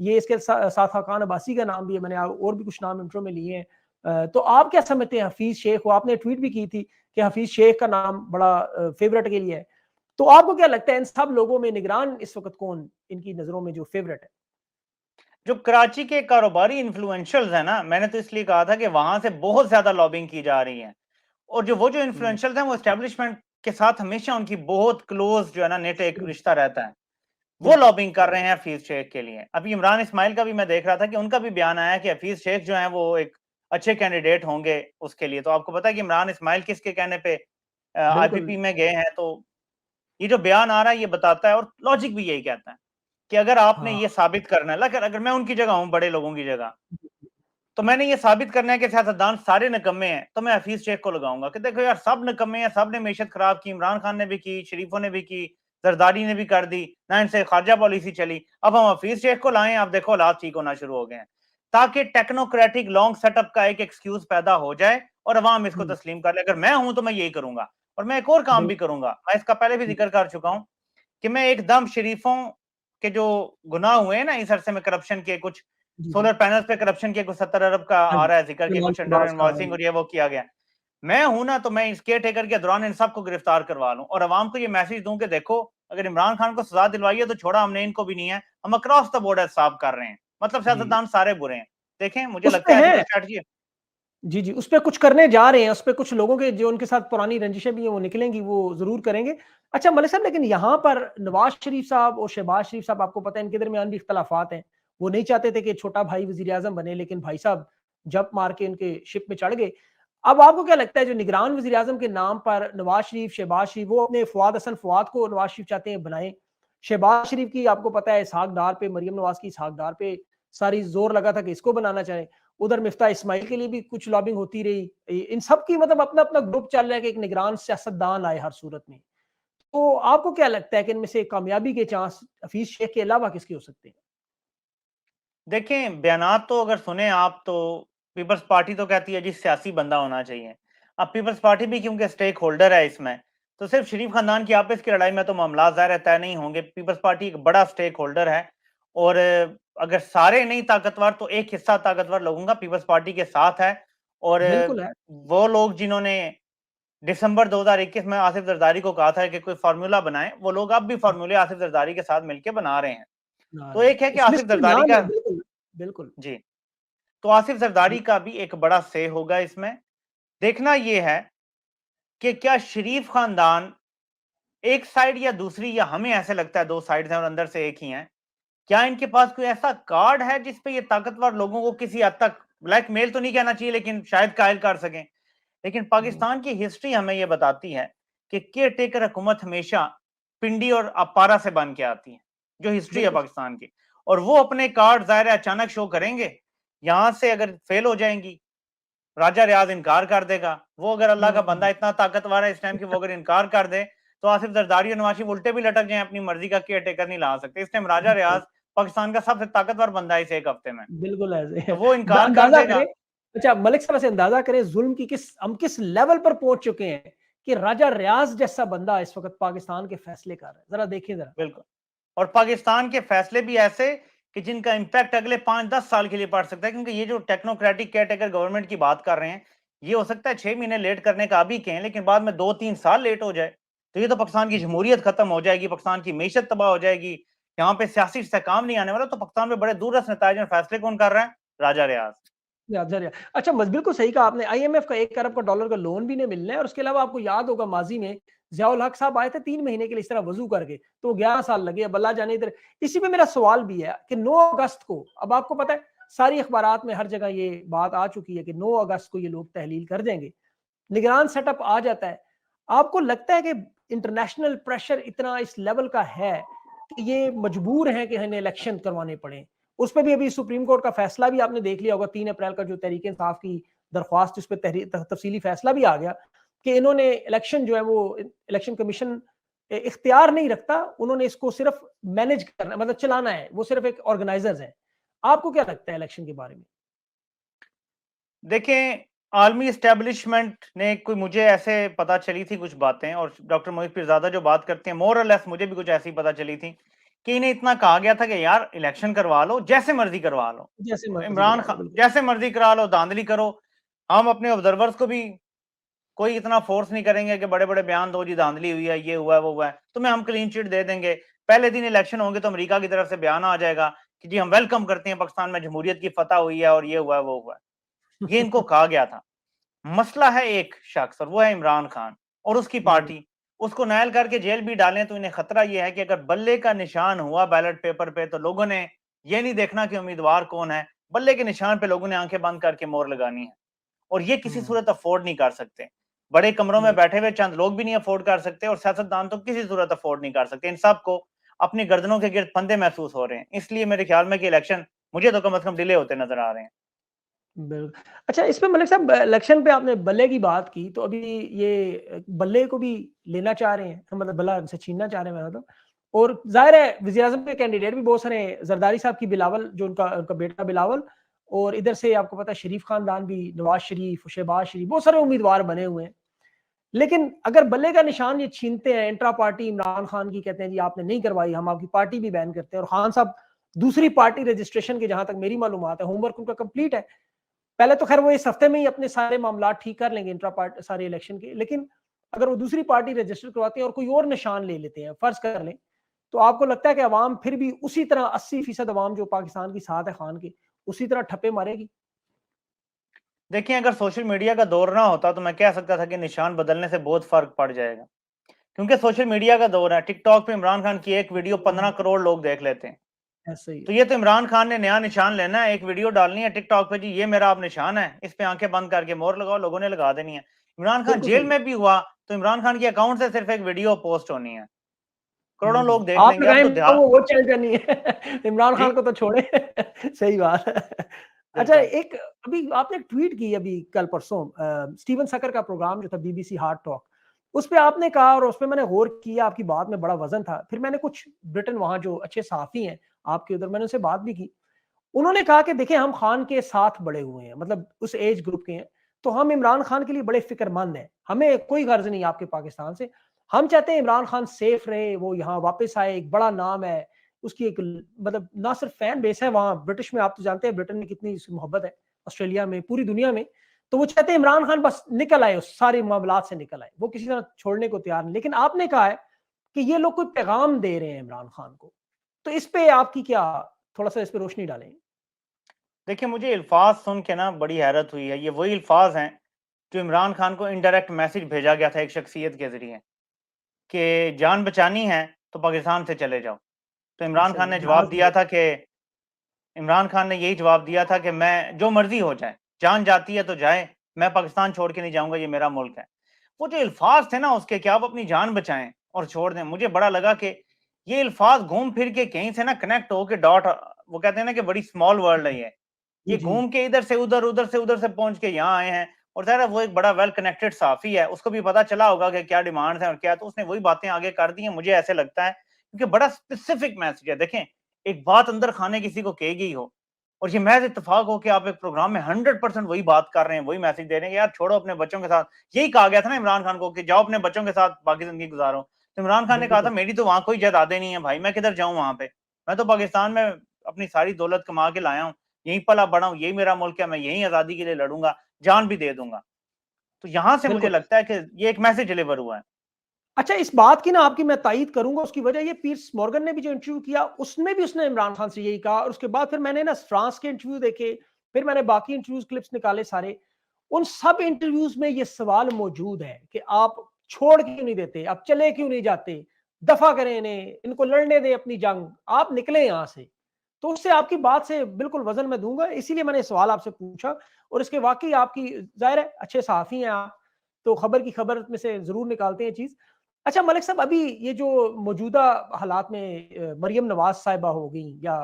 Speaker 1: ये इसके साथ खान अब्बासी का नाम भी है, मैंने और भी कुछ नाम इंट्रो में लिए हैं। तो आप क्या समझते हैं हफ़ीज़ शेख को, आपने ट्वीट भी की थी कि हफ़ीज़ शेख का नाम बड़ा फ़ेवरेट के लिए है। तो आपको क्या लगता है इन सब लोगों में निगरान इस वक़्त कौन इनकी नज़रों में जो फ़ेवरेट है?
Speaker 2: जो कराची के कारोबारी इन्फ्लुएंशियल्स हैं ना, मैंने तो इसलिए कहा था कि वहां से बहुत ज्यादा लॉबिंग की जा रही है, और जो वो जो
Speaker 1: हुँ,
Speaker 2: इन्फ्लुएंशियल्स हैं वो एस्टेब्लिशमेंट के साथ हमेशा उनकी बहुत क्लोज जो है ना नेट एक रिश्ता रहता है। वो
Speaker 1: बिल्कुल।
Speaker 2: लॉबिंग कर रहे हैं हफीज शेख के लिए। अभी इमरान इस्माइल का भी मैं देख रहा था कि उनका भी बयान आया कि हफीज शेख जो है वो एक अच्छे कैंडिडेट होंगे उसके लिए। तो आपको पता है कि इमरान इस्माइल किसके कहने पे
Speaker 1: बिल्कुल।
Speaker 2: आईपीपी में गए हैं, तो ये जो बयान आ रहा है ये बताता है, और लॉजिक भी यही कहता है कि अगर आपने
Speaker 1: हाँ।
Speaker 2: ये साबित करना है, अगर अगर मैं उनकी जगह हूं, बड़े लोगों की जगह, तो मैंने ये साबित करना है कि सियासतदान सारे निकम्मे हैं, तो मैं हफीज शेख को लगाऊंगा कि देखो यार सब निकम्मे हैं, सब ने मैशत खराब की, इमरान खान ने भी की, शरीफों ने भी की, जरदारी ने भी कर दी ना, इनसे खारजा पॉलिसी चली, अब हम हफीज शेख को लाएं, आप देखो हालात ठीक होना शुरू हो गए हैं, ताकि टेक्नोक्रेटिक लॉन्ग सेटअप का एक एक्सक्यूज पैदा हो जाए और अवाम इसको
Speaker 1: हुँ,
Speaker 2: तस्लीम कर ले। अगर मैं हूं तो मैं यही करूंगा, और मैं एक और काम
Speaker 1: बिल
Speaker 2: भी करूंगा, मैं इसका पहले भी जिक्र कर चुका हूं कि मैं एकदम शरीफों के जो गुनाह हुए हैं ना इस अरसे में, करप्शन के, कुछ
Speaker 1: जी, जी।
Speaker 2: सोलर पैनल्स पे करप्शन के कुछ 70 अरब का
Speaker 1: हाँ
Speaker 2: आ
Speaker 1: जी,
Speaker 2: रहा है जिक्र के,
Speaker 1: जमाल
Speaker 2: कुछ अंडर
Speaker 1: शहबाज का
Speaker 2: इनवॉइसिंग और ये वो किया गया। मैं हूं ना, तो मैं इस केयर टेकर के दौरान इन सबको गिरफ्तार करवा लूं और अवाम को ये मैसेज दूं कि देखो अगर इमरान खान को सजा दिलवाई है तो छोड़ा हमने इनको भी नहीं है, हम अक्रॉस द बॉर्डर साफ कर रहे हैं, मतलब
Speaker 1: जी,
Speaker 2: सियासतदान सारे बुरे हैं। देखें, मुझे
Speaker 1: उसपे
Speaker 2: लगता है ऐसी कोई
Speaker 1: हैं।
Speaker 2: स्ट्रैटेजी है।
Speaker 1: जी, जी, उसपे कुछ करने जा रहे हैं, उसपे कुछ लोगों के जो उनके साथ पुरानी रंजिशें भी हैं वो निकलेंगी, वो ज़रूर करेंगे। अच्छा मलिक साहब, लेकिन यहाँ पर नवाज़ शरीफ साहब और शहबाज शरीफ साहब, आपको पता है इनके दरमियान भी इख्तिलाफ़ात हैं। वो नहीं चाहते थे कि छोटा भाई वज़ीर-ए-आज़म बने, लेकिन भाई साहब जंप मार के उनके शिप में चढ़ गए। अब आपको क्या लगता है जो निगरान वज़ीर-ए-आज़म के नाम पर नवाज़ शरीफ, शहबाज शरीफ, वो अपने फुआद हसन फुआद को नवाज़ शरीफ चाहते हैं बनाएँ। शहबाज शरीफ की आपको पता है इसहाक डार पे, मरियम नवाज़ की इसहाक डार पे सारी ज़ोर लगा था कि इसको बनाना चाहें। उधर मिफ्ता इस्माइल के लिए भी कुछ लॉबिंग होती रही। इन सब की मतलब अपना-अपना ग्रुप चल रहा है कि एक निगरान सियासतदान आए हर सूरत में। तो आपको क्या लगता है कि इनमें से कामयाबी के चांस हफीज शेख के अलावा किसके हो सकते हैं?
Speaker 2: देखें, बयानात तो अगर सुने आप, तो पीपल्स पार्टी तो कहती है जी सियासी बंदा होना चाहिए। अब पीपल्स पार्टी भी क्योंकि स्टेक होल्डर है इसमें, तो सिर्फ शरीफ खानदान की आपस की लड़ाई में तो मामला ज़ाहिर है तय नहीं होंगे। पीपल्स पार्टी एक बड़ा स्टेक होल्डर है, और अगर सारे नहीं ताकतवर तो एक हिस्सा ताकतवर लोगों का पीपल्स पार्टी के साथ है। और
Speaker 1: बिल्कुल है।
Speaker 2: वो लोग जिन्होंने दिसंबर 2021 में आसिफ जरदारी को कहा था कि कोई फार्मूला बनाएं, वो लोग अब भी फार्मूले आसिफ जरदारी के साथ मिलकर बना रहे हैं।
Speaker 1: बना
Speaker 2: तो
Speaker 1: रहे हैं।
Speaker 2: एक है कि
Speaker 1: उस
Speaker 2: आसिफ
Speaker 1: लिस्ट में
Speaker 2: जरदारी
Speaker 1: नाम
Speaker 2: का,
Speaker 1: है, बिल्कुल, बिल्कुल।
Speaker 2: जी, तो आसिफ जरदारी
Speaker 1: जी,
Speaker 2: का भी एक बड़ा से होगा इसमें। देखना यह है कि क्या शरीफ खानदान एक साइड या दूसरी, या हमें ऐसे लगता है दो साइड हैं और अंदर से एक ही हैं, क्या इनके पास कोई ऐसा कार्ड है जिसपे ये ताकतवर लोगों को किसी हद तक, ब्लैकमेल तो नहीं कहना चाहिए लेकिन शायद कायल कर सकें। लेकिन
Speaker 1: हुँ,
Speaker 2: पाकिस्तान की हिस्ट्री हमें यह बताती है कि केयर टेकर हुकूमत हमेशा पिंडी और अपारा से बन के आती है, जो हिस्ट्री है
Speaker 1: बिल्कुल।
Speaker 2: पाकिस्तान की। और वो अपने कार्ड ज़ाहिर है अचानक शो करेंगे, यहां से अगर फेल हो जाएंगी, राजा रियाज इनकार कर देगा। वो अगर अल्लाह का
Speaker 1: हुँ,
Speaker 2: बंदा इतना ताकतवर है इस टाइम की, वो अगर इनकार कर दे तो आसिफ जरदारी और नवाज शरीफ उल्टे भी लटक जाएं, अपनी मर्जी का केयर टेकर नहीं ला सकते। इस टाइम राजा
Speaker 1: बिल्कुल,
Speaker 2: रियाज पाकिस्तान का सबसे ताकतवर बंदा है इस एक हफ्ते में,
Speaker 1: बिल्कुल ऐसे
Speaker 2: तो वो
Speaker 1: द
Speaker 2: इनकार कर
Speaker 1: अंदाज़ा
Speaker 2: देगा।
Speaker 1: करें। अच्छा मलिक साहब, ऐसे अंदाज़ा करें ज़ुल्म की हम किस लेवल पर पहुँच चुके हैं कि राजा रियाज़ जैसा बंदा इस वक़्त पाकिस्तान के फैसले कर रहा है। ज़रा देखिए ज़रा।
Speaker 2: बिल्कुल। और पाकिस्तान के फैसले भी ऐसे कि जिनका इंपैक्ट अगले 5-10 साल के लिए पड़ सकता है, क्योंकि ये जो टेक्नोक्रेटिक केयरटेकर गवर्नमेंट की बात कर रहे हैं, ये हो सकता है 6 महीने लेट करने का अभी कहें, लेकिन बाद में 2-3 साल लेट हो जाए तो ये तो पाकिस्तान की जमहूरियत खत्म हो जाएगी, पाकिस्तान की मईशत तबाह हो जाएगी, यहाँ पे सियासी इस्तेहकाम नहीं आने वाला। तो पाकिस्तान में बड़े दूरदर्श नताइज में फैसले कौन कर रहा है? राजा रियाज।
Speaker 1: ज़रिया। अच्छा बिल्कुल सही कहा आपने। आईएमएफ का 1 अरब का डॉलर का लोन भी नहीं मिलना है और उसके अलावा आपको याद होगा माज़ी में ज़ियाउल हक साहब आए थे 3 महीने के लिए इस तरह वज़ू करके, तो 11 साल लगे। अब अल्लाह जाने इधर इसी पे मेरा सवाल भी है कि 9 अगस्त को, अब आपको पता है सारी अखबारात में हर जगह ये बात आ चुकी है कि 9 अगस्त को ये लोग तहलील कर देंगे। निगरान सेटअप आ जाता है। आपको लगता है कि इंटरनेशनल प्रेशर इतना इस लेवल का है कि ये मजबूर हैं कि इन्हें इलेक्शन करवाने पड़े? उस पे भी अभी सुप्रीम कोर्ट का फैसला भी आपने देख लिया होगा, 3 अप्रैल का जो तहरीक इंसाफ की दरख्वास्त, उस पे तफसीली फैसला भी आ गया कि इन्होंने इलेक्शन जो है वो इलेक्शन कमीशन इख्तियार नहीं रखता, उन्होंने इसको सिर्फ मैनेज करना मतलब चलाना है, वो सिर्फ एक ऑर्गेनाइजर्स हैं। आपको क्या लगता है इलेक्शन के बारे में?
Speaker 2: देखें, आलमी एस्टेब्लिशमेंट ने कोई मुझे ऐसे पता चली थी कुछ बातें, और डॉक्टर मोहित पीरजादा जो बात करते हैं मोर और लेस मुझे भी कुछ ऐसी पता चली थी कि इन्हें इतना कहा गया था कि यार इलेक्शन करवा लो, जैसे मर्जी करवा लो,
Speaker 1: जैसे मर्जी
Speaker 2: इमरान
Speaker 1: करवा लो,
Speaker 2: खान
Speaker 1: बिल्कुल।
Speaker 2: जैसे मर्जी करा लो, धांधली करो। हम अपने ऑब्जर्वर्स को भी कोई इतना फोर्स नहीं करेंगे कि बड़े बड़े बयान दो, जी धांधली हुई है, ये हुआ है, वो हुआ है, तुम्हें हम क्लीन चिट दे देंगे। पहले दिन इलेक्शन होंगे तो अमेरिका की तरफ से बयान आ जाएगा कि जी हम वेलकम करते हैं, पाकिस्तान में जमहूरियत की फतह हुई है और ये हुआ है, वो हुआ है। ये इनको कहा गया था। मसला है एक शख्स, और वो है इमरान खान और उसकी
Speaker 1: जी।
Speaker 2: पार्टी। उसको नायल करके जेल भी डालें तो इन्हें खतरा यह है कि अगर बल्ले का निशान हुआ बैलेट पेपर पे तो लोगों ने ये नहीं देखना कि उम्मीदवार कौन है, बल्ले के निशान पे लोगों ने आंखें बंद करके मोहर लगानी है। और ये किसी
Speaker 1: हुँ,
Speaker 2: सूरत अफोर्ड नहीं कर सकते। बड़े कमरों में
Speaker 1: बिल्कुल।
Speaker 2: बैठे हुए चंद लोग भी नहीं अफोर्ड कर सकते, और सियासतदान तो किसी सूरत अफोर्ड नहीं कर सकते। इन सबको अपनी गर्दनों के गिर्द फंदे महसूस हो रहे हैं। इसलिए मेरे ख्याल में कि इलेक्शन मुझे तो कम से कम डिले होते नजर आ रहे हैं।
Speaker 1: अच्छा, इसमें मलिक साहब इलेक्शन पे आपने बल्ले की बात की, तो अभी ये बल्ले को भी लेना चाह रहे हैं, मतलब बल्ला उनसे छीनना चाह रहे हैं मतलब। और ज़ाहिर है वज़ीर-ए-आज़म के कैंडिडेट भी बहुत सारे हैं, ज़रदारी साहब की बिलावल जो उनका उनका बेटा बिलावल, और इधर से आपको पता है शरीफ खानदान भी, नवाज़ शरीफ, शहबाज शरीफ, बहुत सारे उम्मीदवार बने हुए हैं। लेकिन अगर बल्ले का निशान ये छीनते हैं, इंट्रा पार्टी इमरान खान की कहते हैं जी आपने नहीं करवाई, हम आपकी पार्टी भी बैन करते हैं, और खान साहब दूसरी पार्टी रजिस्ट्रेशन के, जहाँ तक मेरी मालूमात है, होमवर्क उनका कंप्लीट है। पहले तो खैर वो इस हफ्ते में ही अपने सारे मामला ठीक कर लेंगे इंट्रा पार्ट सारे इलेक्शन के, लेकिन अगर वो दूसरी पार्टी रजिस्टर करवाते हैं और कोई और निशान ले लेते हैं, फर्ज कर लें, तो आपको लगता है कि अवाम फिर भी उसी तरह 80% अवाम जो पाकिस्तान की साथ है खान के, उसी तरह ठप्पे मारेगी?
Speaker 2: देखिए, अगर सोशल मीडिया का दौर ना होता तो मैं कह सकता था कि निशान बदलने से बहुत फर्क पड़ जाएगा, क्योंकि सोशल मीडिया का दौर है। टिकटॉक पे इमरान खान की एक वीडियो 15 करोड़ लोग देख लेते हैं।
Speaker 1: ऐसा ही
Speaker 2: तो
Speaker 1: है।
Speaker 2: ये तो इमरान खान ने नया निशान लेना है, एक वीडियो डालनी है टिकटॉक पे, जी ये मेरा अब निशान है, इस पे आंखें बंद करके मोहर लगाओ, लोगों ने लगा देनी है। इमरान खान
Speaker 1: बिल्कुल
Speaker 2: जेल
Speaker 1: सही।
Speaker 2: में भी हुआ तो इमरान खान के अकाउंट से सिर्फ एक वीडियो पोस्ट होनी है, करोड़ों लोग देख
Speaker 1: आप
Speaker 2: लेंगे। अब
Speaker 1: लगाए
Speaker 2: तो
Speaker 1: तो
Speaker 2: ध्यान
Speaker 1: वो चल करनी है। इमरान
Speaker 2: जी
Speaker 1: खान को तो छोड़े। सही बात है। अच्छा,
Speaker 2: बिल्कुल।
Speaker 1: एक अभी आपने एक ट्वीट की अभी कल परसों, स्टीवन सकर का प्रोग्राम जो था बीबीसी हार्ड टॉक, उस पे आपने कहा और उस पे मैंने गौर किया, आपकी बात में बड़ा वजन था। फिर मैंने कुछ ब्रिटेन वहाँ जो अच्छे सहाफ़ी हैं आपके उधर, मैंने उनसे बात भी की। उन्होंने कहा कि देखिए हम खान के साथ बड़े हुए हैं, मतलब उस एज ग्रुप के हैं, तो हम इमरान खान के लिए बड़े फ़िक्रमंद हैं। हमें कोई गर्ज़ नहीं आपके पाकिस्तान से। हम चाहते हैं इमरान खान सेफ रहे, वो यहाँ वापस आए, एक बड़ा नाम है, उसकी एक मतलब ना सिर्फ फैन बेस है वहाँ ब्रिटिश में, आप तो जानते हैं ब्रिटेन में कितनी उसकी मोहब्बत है, ऑस्ट्रेलिया में, पूरी दुनिया में। तो वो चाहते हैं इमरान खान बस निकल आए, उस सारे मामलात से निकल आए। वो किसी तरह छोड़ने को तैयार नहीं। लेकिन आपने कहा है कि ये लोग कोई पैगाम दे रहे हैं इमरान खान को। तो इस पे आपकी क्या, थोड़ा-सा इस पे रोशनी डालें?
Speaker 2: देखिए, मुझे अल्फाज सुन के ना बड़ी हैरत हुई है। ये वही अल्फाज हैं जो इमरान खान को इनडायरेक्ट मैसेज भेजा गया था एक शख्सियत के जरिए कि जान बचानी है तो पाकिस्तान से चले जाओ। तो इमरान
Speaker 1: सही
Speaker 2: खान
Speaker 1: है,
Speaker 2: ने जवाब
Speaker 1: जहाज़
Speaker 2: दिया
Speaker 1: ले।
Speaker 2: था कि इमरान खान ने यही जवाब दिया था कि मैं जो मर्जी हो जाए, जान जाती है तो जाए, मैं पाकिस्तान छोड़ के नहीं जाऊंगा, ये मेरा मुल्क है। वो जो अल्फाज थे ना उसके, कि आप अपनी जान बचाएं और छोड़ दें, मुझे बड़ा लगा कि ये अल्फाज घूम फिर के कहीं से ना कनेक्ट हो के डॉट, वो कहते हैं ना कि बड़ी स्मॉल वर्ल्ड है
Speaker 1: जी,
Speaker 2: ये
Speaker 1: जी।
Speaker 2: घूम के इधर से उधर, उधर से उधर से पहुंच के यहाँ आए हैं। और ज़ाहिर है वो एक बड़ा वेल कनेक्टेड साफ़ी है, उसको भी पता चला होगा कि क्या डिमांड्स हैं और क्या, तो उसने वही बातें आगे कर दी हैं, मुझे ऐसे लगता है, क्योंकि बड़ा स्पेसिफिक मैसेज है। देखें, एक बात अंदर खाने किसी को कही हो, और ये महज इत्तेफाक हो कि आप एक प्रोग्राम में 100% वही बात कर रहे हैं, वही मैसेज दे रहे हैं कि यार छोड़ो अपने बच्चों के साथ। यही कहा गया था ना इमरान खान को कि जाओ अपने बच्चों के साथ बाकी जिंदगी गुजारो। तो इमरान खान ने
Speaker 1: बिल्कुल
Speaker 2: कहा था
Speaker 1: सही।
Speaker 2: मेरी तो वहां कोई जायदादें नहीं है भाई, मैं किधर जाऊं वहां पे, मैं तो पाकिस्तान में अपनी सारी दौलत कमा के लाया हूँ, यहीं पला बड़ा हूँ, यही मेरा मुल्क है, मैं यहीं आजादी के लिए लड़ूंगा, जान भी दे दूंगा। तो यहां से मुझे
Speaker 1: बिल्कुल।
Speaker 2: लगता है कि ये एक मैसेज डिलीवर हुआ है।
Speaker 1: अच्छा, इस बात की ना आपकी मैं तायीद करूंगा, उसकी वजह ये पीर्स मॉर्गन ने भी जो इंटरव्यू किया उसमें भी उसने इमरान खान से यही कहा, और उसके बाद फिर मैंने ना फ्रांस के इंटरव्यू देखे, फिर मैंने बाकी इंटरव्यूज क्लिप्स निकाले सारे, उन सब इंटरव्यूज में ये सवाल मौजूद है कि आप छोड़ क्यों नहीं देते, आप चले क्यों नहीं जाते, दफा करें इन्हें, इनको लड़ने दें अपनी जंग, आप निकले यहां से। तो उससे आपकी बात से बिल्कुल वजन मैं दूंगा, इसीलिए मैंने सवाल आपसे पूछा। और इसके वाकई आपकी, जाहिर है अच्छे सहाफी हैं आप, तो खबर की खबर में से जरूर निकालते हैं चीज। अच्छा मलिक साहब, अभी ये जो मौजूदा हालात में मरियम नवाज साहिबा हो गई या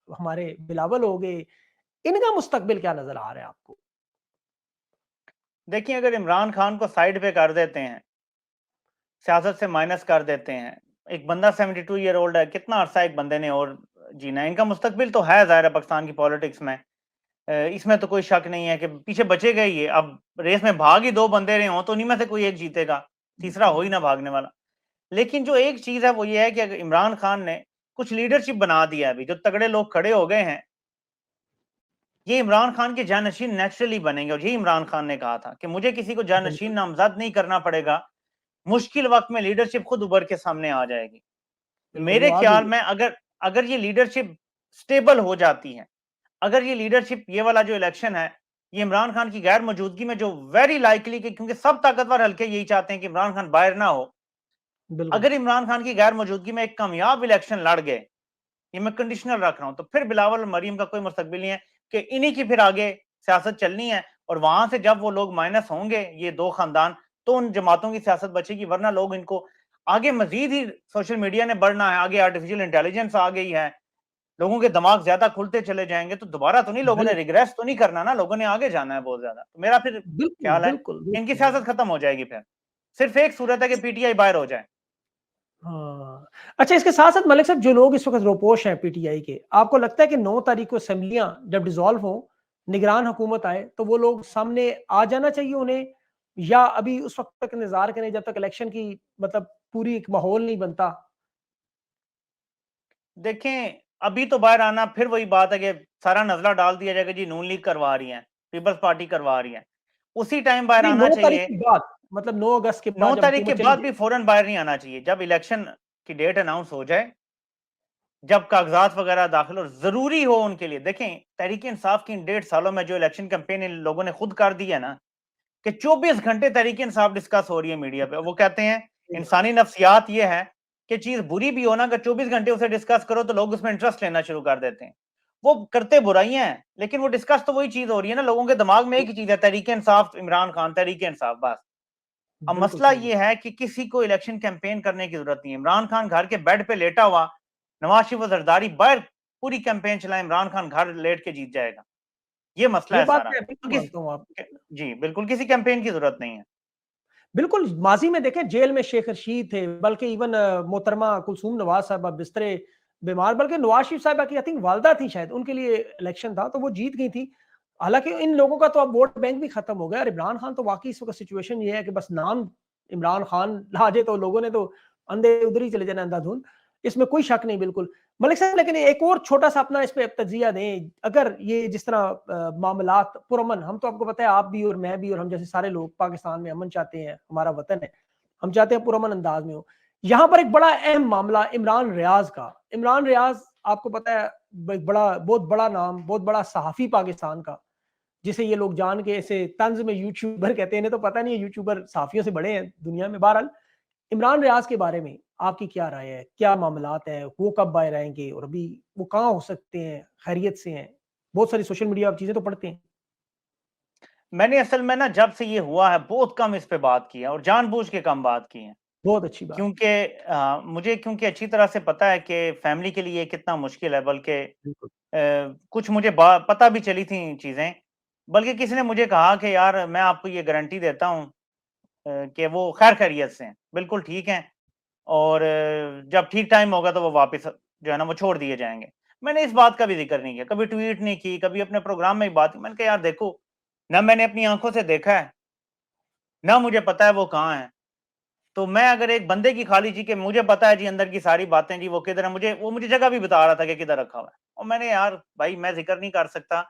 Speaker 1: हमारे बिलावल हो गए, इनका मुस्तकबिल क्या नजर आ रहा है आपको?
Speaker 2: देखिए, अगर इमरान खान को साइड पे कर देते हैं, सियासत से माइनस कर देते हैं, एक बंदा 72 ईयर ओल्ड है, कितना अरसा एक बंदे ने और जीना है। इनका मुस्तकबिल तो है ज़ाहिर है पाकिस्तान की पॉलिटिक्स में, इसमें तो कोई शक नहीं है कि पीछे बचेगा ही ये। अब रेस में भाग ही दो बंदे रहे हों तो उन्हीं में से कोई एक जीतेगा, तीसरा हो ही ना भागने वाला। लेकिन जो एक चीज है वो ये है कि अगर इमरान खान ने कुछ लीडरशिप बना दिया है, अभी जो तगड़े लोग खड़े हो गए हैं, ये इमरान खान के जानशीन नेचुरली बनेंगे। और यही इमरान खान ने कहा था कि मुझे किसी को जानशीन
Speaker 1: बिल्कुल।
Speaker 2: नामजद नहीं करना पड़ेगा, मुश्किल वक्त में लीडरशिप खुद उभर के सामने आ जाएगी।
Speaker 1: बिल्कुल,
Speaker 2: मेरे
Speaker 1: वो आ गई
Speaker 2: ख्याल
Speaker 1: है।
Speaker 2: में अगर अगर ये लीडरशिप स्टेबल हो जाती है, अगर ये लीडरशिप, ये वाला जो इलेक्शन है, ये इमरान खान की गैर मौजूदगी में, जो वेरी लाइकली कि क्योंकि सब ताकतवर हल्के यही चाहते हैं कि इमरान खान बाहर ना हो,
Speaker 1: बिल्कुल।
Speaker 2: अगर इमरान खान की गैर मौजूदगी में एक कामयाब इलेक्शन लड़ गए, ये मैं कंडीशनल रख रहा हूं, तो फिर बिलावल और मरियम का कोई मुस्तकबिल नहीं है कि इन्हीं की फिर आगे सियासत चलनी है। और वहां से जब वो लोग माइनस होंगे, ये दो खानदान, तो उन जमातों की सियासत बचेगी, वरना लोग इनको आगे मजीद ही, सोशल मीडिया ने बढ़ना है, आगे आर्टिफिशियल इंटेलिजेंस आ गई है, लोगों के दिमाग ज्यादा खुलते चले जाएंगे, तो दोबारा तो नहीं, लोगों ने
Speaker 1: बिल्कुल।
Speaker 2: रिग्रेस तो नहीं करना ना, लोगों ने आगे जाना है बहुत ज्यादा। तो मेरा फिर
Speaker 1: बिल्कुल।
Speaker 2: ख्याल है
Speaker 1: बिल्कुल।
Speaker 2: कि इनकी
Speaker 1: बिल्कुल।
Speaker 2: सियासत खत्म हो जाएगी फिर। सिर्फ एक सूरत है कि पीटीआई बाहर हो जाए।
Speaker 1: हाँ। अच्छा, इसके साथ साथ मलिक साहब, जो लोग इस वक्त रोपोश हैं पीटीआई के, आपको लगता है कि 9 तारीख को असेंबलियां जब डिसॉल्व हो, निगरान हुकूमत आए, तो वो लोग सामने आ जाना चाहिए उन्हें, या अभी उस वक्त तक इंतजार करें जब तक इलेक्शन की, मतलब पूरी एक माहौल नहीं बनता?
Speaker 2: देखें, अभी तो बाहर आना फिर वही बात है कि सारा नजला डाल दिया जाएगा जी नून लीग करवा रही है, पीपल्स पार्टी करवा रही है, उसी टाइम बाहर
Speaker 1: नहीं,
Speaker 2: आना
Speaker 1: 9 तारीख
Speaker 2: चाहिए।
Speaker 1: के बाद, मतलब 9 अगस्त के
Speaker 2: 9
Speaker 1: बाद जब
Speaker 2: तारीख के
Speaker 1: हुकूमत चली
Speaker 2: बाद भी
Speaker 1: जाए।
Speaker 2: फौरन बाहर नहीं आना चाहिए, जब इलेक्शन की डेट अनाउंस हो जाए, जब कागजात वगैरह दाखिल और जरूरी हो उनके लिए। देखें, तहरीक इंसाफ की इन 1.5 सालों में जो इलेक्शन कैंपेन इन लोगों ने खुद कर दी है ना, कि 24 घंटे तहरीक इंसाफ डिस्कस हो रही है मीडिया पे। वो कहते हैं इंसानी नफ्सियात ये है कि चीज बुरी भी हो ना, अगर 24 घंटे उसे डिस्कस करो तो लोग उसमें इंटरेस्ट लेना शुरू कर देते हैं। वो करते बुराइयां हैं, लेकिन वो डिस्कस तो वही चीज हो रही है ना, लोगों के दिमाग में एक ही चीज है, तहरीक इंसाफ, इमरान खान, तहरीक इंसाफ, बस। अब
Speaker 1: बिल्कुल
Speaker 2: मसला
Speaker 1: सही
Speaker 2: ये
Speaker 1: बात।
Speaker 2: है कि किसी को इलेक्शन कैंपेन करने की जरूरत नहीं है। इमरान खान घर के बेड पे लेटा हुआ, नवाज शरीफ और जरदारी बाहर पूरी कैंपेन चलाए, इमरान खान घर लेट के जीत जाएगा। ये मसला
Speaker 1: ये
Speaker 2: है
Speaker 1: बात
Speaker 2: सारा।
Speaker 1: मैं बिल्कुल
Speaker 2: तो
Speaker 1: मानता हूँ आप।
Speaker 2: जी बिल्कुल, किसी कैंपेन की जरूरत नहीं है।
Speaker 1: बिल्कुल, माजी में देखें जेल में शेख रशीद थे, बल्कि इवन मोहतरमा कुलसूम नवाज साहबा बिस्तरे बीमार, बल्कि नवाज शरीफ साहबा की आई थिंक वालदा थी शायद, उनके लिए इलेक्शन था तो वो जीत गई थी। हालांकि इन लोगों का तो अब वोट बैंक भी खत्म हो गया, और इमरान खान तो वाकई इस वक्त सिचुएशन ये है कि बस नाम इमरान खान ला जाए तो लोगों ने तो अंधे उधर ही चले जाना, अंधाधुंध। इसमें कोई शक नहीं बिल्कुल। मलिक साहब, लेकिन एक और छोटा सा अपना इस पे तजिया दें, अगर ये जिस तरह मामलात पुरअमन, हम तो आपको पता है, आप भी और मैं भी और हम जैसे सारे लोग पाकिस्तान में अमन चाहते हैं, हमारा वतन है, हम चाहते हैं पुरअमन अंदाज में हो। यहाँ पर एक बड़ा अहम मामला इमरान रियाज का। इमरान रियाज, आपको पता है, एक बड़ा, बहुत बड़ा नाम, बहुत बड़ा सहाफी पाकिस्तान का, जिसे ये लोग जान के ऐसे तंज में यूट्यूबर कहते हैं, इन्हें तो पता नहीं है यूट्यूबर सहाफियों से बड़े हैं दुनिया में। बहरहाल, इमरान रियाज के बारे में आपकी क्या राय है, क्या मामलात है, वो कब बाहर आएंगे, और अभी वो कहाँ हो सकते हैं, खैरियत से हैं? बहुत सारी सोशल मीडिया आप चीजें तो पढ़ते हैं।
Speaker 2: मैंने असल में ना, जब से ये हुआ है बहुत कम इस पे बात की है, और जानबूझ के कम बात की है,
Speaker 1: बहुत अच्छी बात।
Speaker 2: क्योंकि मुझे क्योंकि अच्छी तरह से पता है कि फैमिली के लिए कितना मुश्किल है। बल्कि
Speaker 1: बिल्कुल।
Speaker 2: कुछ मुझे पता भी चली थी चीजें, बल्कि किसी ने मुझे कहा कि यार मैं आपको ये गारंटी देता हूँ कि वो खैर खैरियत से हैं, बिल्कुल ठीक हैं, और जब ठीक टाइम होगा तो वो वापस जो है ना वो छोड़ दिए जाएंगे। मैंने इस बात का भी जिक्र नहीं किया, कभी ट्वीट नहीं की, कभी अपने प्रोग्राम में ही बात की। मैंने कहा यार देखो, ना मैंने अपनी आंखों से देखा है, ना मुझे पता है वो कहाँ है। तो मैं अगर एक बंदे की खाली जी के मुझे पता है जी अंदर की सारी बातें जी वो किधर है, मुझे वो मुझे जगह भी बता रहा था कि किधर रखा हुआ है, और मैंने यार भाई मैं जिक्र नहीं कर सकता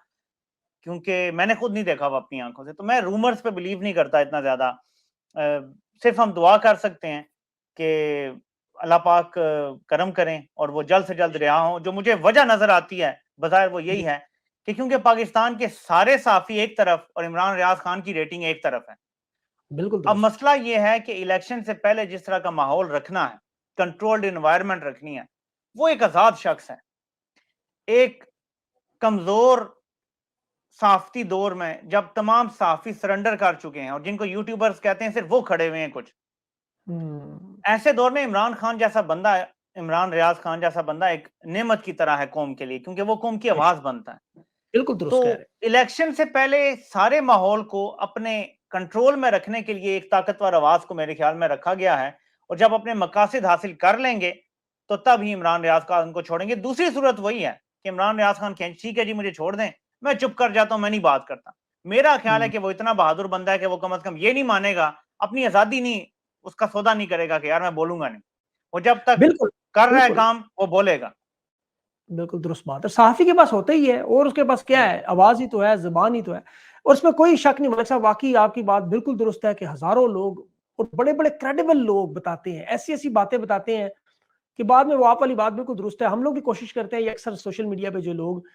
Speaker 2: क्योंकि मैंने खुद नहीं देखा वो अपनी आंखों से, तो मैं रूमर्स पे बिलीव नहीं करता इतना ज्यादा। सिर्फ हम दुआ कर सकते हैं कि अल्लाह पाक करम करें और वो जल्द से जल्द रिहा हों। जो मुझे वजह नजर आती है बज़ाहिर वो यही है कि क्योंकि पाकिस्तान के सारे साफी एक तरफ और इमरान रियाज खान की रेटिंग एक तरफ है।
Speaker 1: बिल्कुल
Speaker 2: अब
Speaker 1: दुरुस्त।
Speaker 2: मसला ये है कि इलेक्शन से पहले जिस तरह का माहौल रखना है, कंट्रोल्ड एनवायरनमेंट रखनी है, वो एक आजाद शख्स है। एक कमजोर साफ्ती दौर में जब तमाम साफी सरेंडर कर चुके हैं और जिनको यूट्यूबर्स कहते हैं सिर्फ वो खड़े हुए हैं कुछ, ऐसे दौर में इमरान खान जैसा बंदा, इमरान रियाज खान जैसा बंदा एक नेमत की तरह है कौम के लिए, क्योंकि वो कौम की आवाज बनता है।
Speaker 1: बिल्कुल दुरुस्त कह रहे
Speaker 2: तो इलेक्शन से पहले सारे माहौल को अपने कंट्रोल में रखने के लिए एक ताकतवर आवाज को मेरे ख्याल में रखा गया है, और जब अपने मकासद हासिल कर लेंगे तो तब ही इमरान रियाज खान को छोड़ेंगे। दूसरी सूरत वही है कि इमरान रियाज खान कहें ठीक है जी मुझे छोड़ दें, मैं चुप कर जाता हूं, मैं नहीं बात करता। मेरा ख्याल है कि वो इतना बहादुर बंदा है कि वो कम से कम ये नहीं मानेगा, अपनी आजादी नहीं, उसका सौदा नहीं करेगा कि यार मैं बोलूंगा नहीं। वो जब तक
Speaker 1: बिल्कुल
Speaker 2: कर रहा है
Speaker 1: बिल्कुल
Speaker 2: काम वो बोलेगा।
Speaker 1: बिल्कुल दुरुस्त बात है। सहाफ़ी के पास होता ही है, और उसके पास क्या है, आवाज़ ही तो है, ज़ुबान ही तो है, और उसमें कोई शक नहीं। मलिक साहब वाक़ई आपकी बात बिल्कुल दुरुस्त है कि हज़ारों लोग और बड़े-बड़े क्रेडिबल लोग बताते हैं, ऐसी-ऐसी बातें बताते हैं कि बाद में वो आप वाली बात बिल्कुल दुरुस्त है। हम लोग भी कोशिश करते हैं, ये अक्सर सोशल मीडिया पे जो लोग,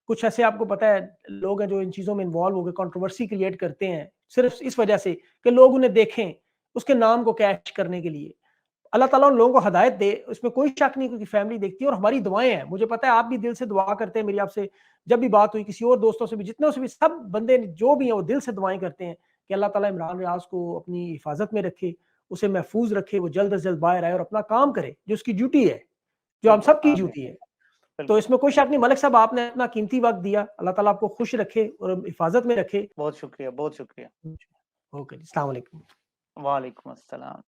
Speaker 1: कुछ ऐसे आपको पता है लोग हैं जो इन चीज़ों में इन्वॉल्व हो गए, कंट्रोवर्सी क्रिएट करते हैं, सिर्फ़ इस वजह से कि लोग उन्हें देखें, उसके नाम को कैश करने के लिए। अल्लाह ताला उन लोगों को हिदायत दे, उसमें कोई शक नहीं, क्योंकि फैमिली देखती है और हमारी दुआएं हैं। मुझे पता है आप भी दिल से दुआ करते हैं। मेरी आपसे जब भी बात हुई, किसी और दोस्तों से भी, जितनों से भी, सब बंदे जो भी हैं वो दिल से दुआएं करते हैं कि अल्लाह ताला इमरान रियाज को अपनी हिफाजत में रखे, उसे महफूज रखे, वो जल्द से जल्द बाहर आए और अपना काम करे जो उसकी ड्यूटी है, जो हम
Speaker 2: बिल्कुल
Speaker 1: सबकी
Speaker 2: आमीन।
Speaker 1: ड्यूटी है। तो
Speaker 2: बिल्कुल।
Speaker 1: इसमें कोई शक नहीं। मलिक साहब आपने अपना कीमती वक्त दिया, अल्लाह ताला आपको खुश रखे और हिफाजत में रखे।
Speaker 2: बहुत शुक्रिया, बहुत शुक्रिया।
Speaker 1: ओके जी, अस्सलाम वालेकुम।
Speaker 2: वालेकुम अस्सलाम।